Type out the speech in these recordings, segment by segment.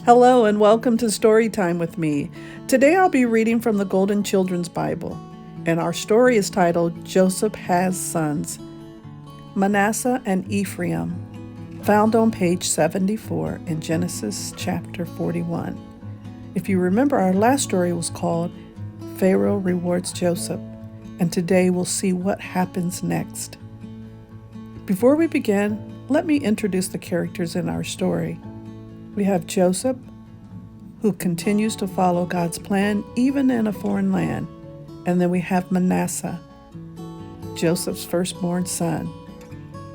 Hello and welcome to Story Time with me. Today I'll be reading from the Golden Children's Bible, and our story is titled Joseph Has Sons, Manasseh and Ephraim, found on page 74 in Genesis chapter 41. If you remember, our last story was called Pharaoh Rewards Joseph, and today we'll see what happens next. Before we begin, let me introduce the characters in our story. We have Joseph, who continues to follow God's plan even in a foreign land. And then we have Manasseh, Joseph's firstborn son.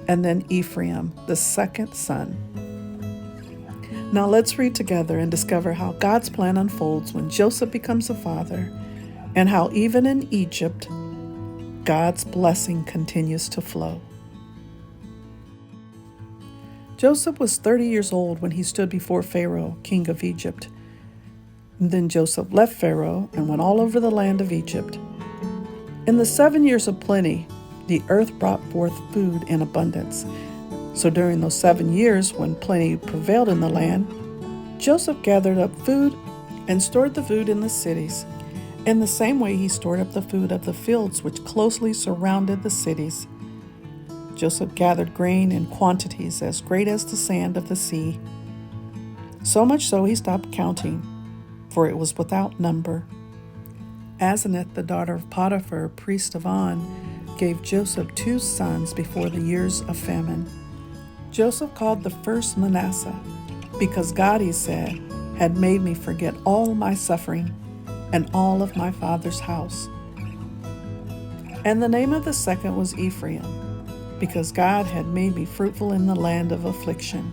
And then Ephraim, the second son. Now let's read together and discover how God's plan unfolds when Joseph becomes a father, and how even in Egypt, God's blessing continues to flow. Joseph was 30 years old when he stood before Pharaoh, king of Egypt. And then Joseph left Pharaoh and went all over the land of Egypt. In the 7 years of plenty, the earth brought forth food in abundance. So during those 7 years when plenty prevailed in the land, Joseph gathered up food and stored the food in the cities. In the same way he stored up the food of the fields which closely surrounded the cities. Joseph gathered grain in quantities as great as the sand of the sea. So much so he stopped counting, for it was without number. Asenath, the daughter of Potiphar, priest of On, gave Joseph 2 sons before the years of famine. Joseph called the first Manasseh, because God, he said, had made me forget all my suffering and all of my father's house. And the name of the second was Ephraim, because God had made me fruitful in the land of affliction.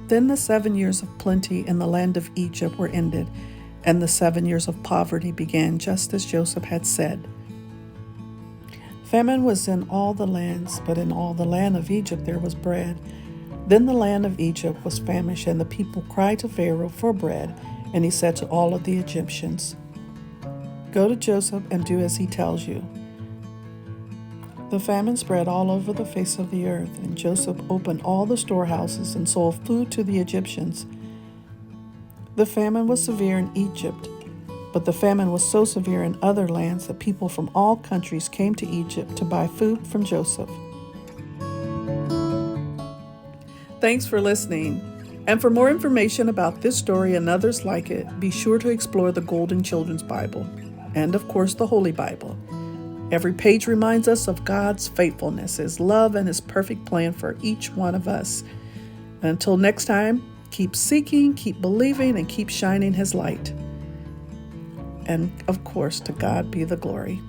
Then the 7 years of plenty in the land of Egypt were ended, and the 7 years of poverty began just as Joseph had said. Famine was in all the lands, but in all the land of Egypt there was bread. Then the land of Egypt was famished, and the people cried to Pharaoh for bread, and he said to all of the Egyptians, "Go to Joseph and do as he tells you." The famine spread all over the face of the earth, and Joseph opened all the storehouses and sold food to the Egyptians. The famine was severe in Egypt, but the famine was so severe in other lands that people from all countries came to Egypt to buy food from Joseph. Thanks for listening. And for more information about this story and others like it, be sure to explore the Golden Children's Bible, and of course the Holy Bible. Every page reminds us of God's faithfulness, His love, and His perfect plan for each one of us. And until next time, keep seeking, keep believing, and keep shining His light. And of course, to God be the glory.